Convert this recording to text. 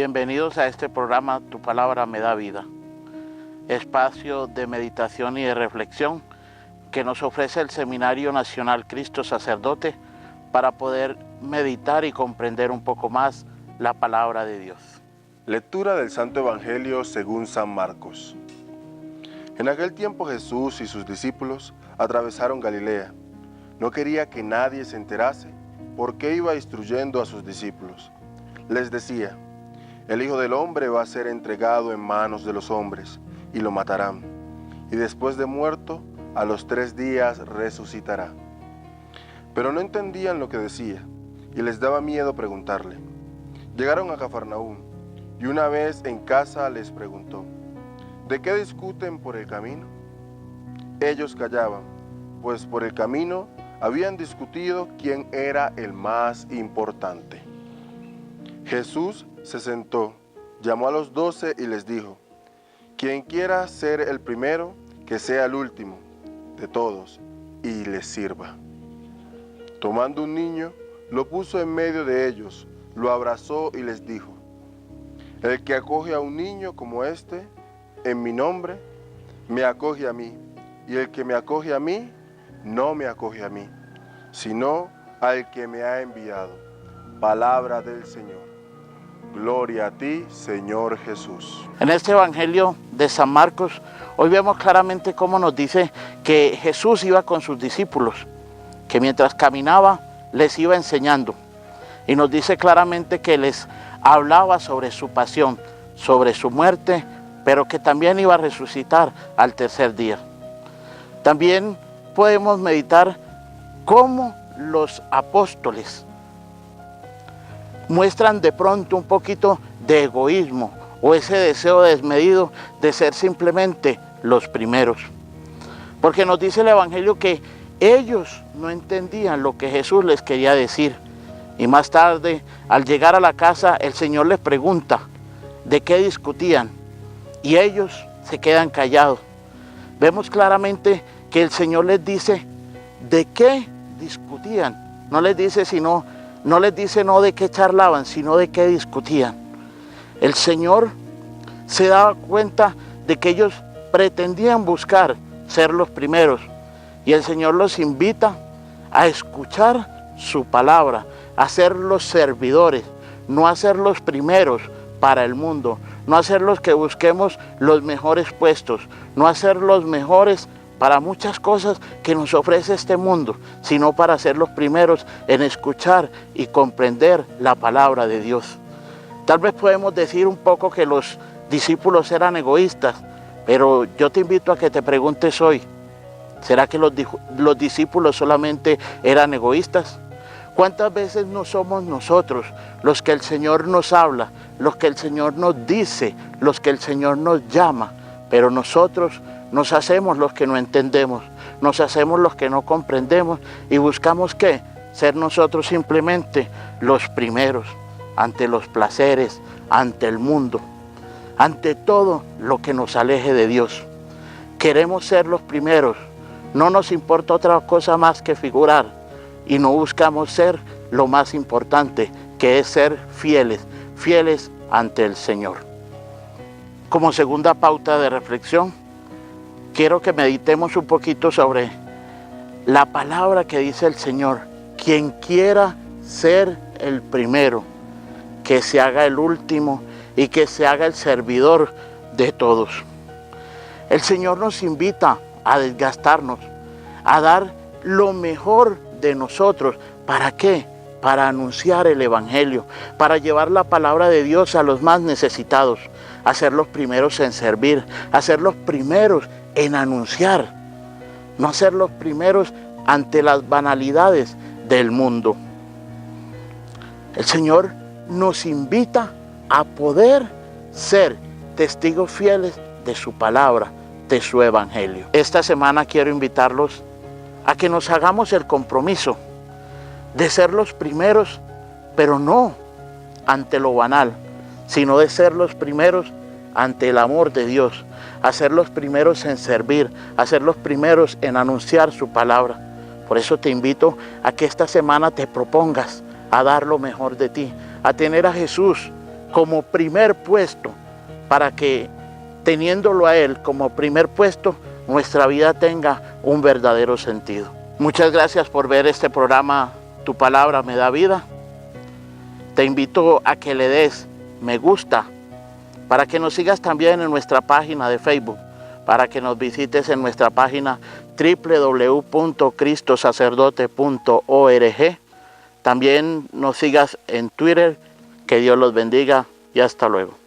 Bienvenidos a este programa Tu Palabra Me Da Vida, espacio de meditación y de reflexión que nos ofrece el Seminario Nacional Cristo Sacerdote para poder meditar y comprender un poco más la palabra de Dios. Lectura del Santo Evangelio según San Marcos. En aquel tiempo Jesús y sus discípulos atravesaron Galilea. No quería que nadie se enterase porque iba instruyendo a sus discípulos. Les decía: el Hijo del Hombre va a ser entregado en manos de los hombres y lo matarán, y después de muerto, a los 3 días resucitará. Pero no entendían lo que decía, y les daba miedo preguntarle. Llegaron a Cafarnaúm, y una vez en casa les preguntó: ¿de qué discuten por el camino? Ellos callaban, pues por el camino habían discutido quién era el más importante. Jesús se sentó, llamó a los 12 y les dijo: quien quiera ser el primero, que sea el último de todos y les sirva. Tomando un niño, lo puso en medio de ellos, lo abrazó y les dijo: el que acoge a un niño como este, en mi nombre, me acoge a mí, y el que me acoge a mí, no me acoge a mí, sino al que me ha enviado. Palabra del Señor. Gloria a ti, Señor Jesús. En este Evangelio de San Marcos, hoy vemos claramente cómo nos dice que Jesús iba con sus discípulos, que mientras caminaba les iba enseñando. Y nos dice claramente que les hablaba sobre su pasión, sobre su muerte, pero que también iba a resucitar al 3er día. También podemos meditar cómo los apóstoles muestran de pronto un poquito de egoísmo o ese deseo desmedido de ser simplemente los primeros. Porque nos dice el Evangelio que ellos no entendían lo que Jesús les quería decir. Y más tarde, al llegar a la casa, el Señor les pregunta de qué discutían. Y ellos se quedan callados. Vemos claramente que el Señor les dice de qué discutían. No les dice no de qué charlaban, sino de qué discutían. El Señor se daba cuenta de que ellos pretendían buscar ser los primeros. Y el Señor los invita a escuchar su palabra, a ser los servidores, no a ser los primeros para el mundo, no a ser los que busquemos los mejores puestos, no a ser los mejores para muchas cosas que nos ofrece este mundo, sino para ser los primeros en escuchar y comprender la palabra de Dios. Tal vez podemos decir un poco que los discípulos eran egoístas, pero yo te invito a que te preguntes hoy, ¿será que los discípulos solamente eran egoístas? ¿Cuántas veces no somos nosotros los que el Señor nos habla, los que el Señor nos dice, los que el Señor nos llama, pero nosotros nos hacemos los que no entendemos, nos hacemos los que no comprendemos y buscamos ¿qué? Ser nosotros simplemente los primeros ante los placeres, ante el mundo, ante todo lo que nos aleje de Dios. Queremos ser los primeros, no nos importa otra cosa más que figurar y no buscamos ser lo más importante, que es ser fieles ante el Señor. Como segunda pauta de reflexión, quiero que meditemos un poquito sobre la palabra que dice el Señor: quien quiera ser el primero, que se haga el último y que se haga el servidor de todos. El Señor nos invita a desgastarnos, a dar lo mejor de nosotros. ¿Para qué? Para anunciar el Evangelio, para llevar la palabra de Dios a los más necesitados, a ser los primeros en servir, a ser los primeros en anunciar, no ser los primeros ante las banalidades del mundo. El Señor nos invita a poder ser testigos fieles de su palabra, de su Evangelio. Esta semana quiero invitarlos a que nos hagamos el compromiso de ser los primeros, pero no ante lo banal, sino de ser los primeros ante el amor de Dios, a ser los primeros en servir, a ser los primeros en anunciar su palabra. Por eso te invito a que esta semana te propongas a dar lo mejor de ti, a tener a Jesús como primer puesto, para que teniéndolo a Él como primer puesto, nuestra vida tenga un verdadero sentido. Muchas gracias por ver este programa Tu Palabra Me Da Vida. Te invito a que le des me gusta, para que nos sigas también en nuestra página de Facebook, para que nos visites en nuestra página www.cristosacerdote.org. También nos sigas en Twitter. Que Dios los bendiga y hasta luego.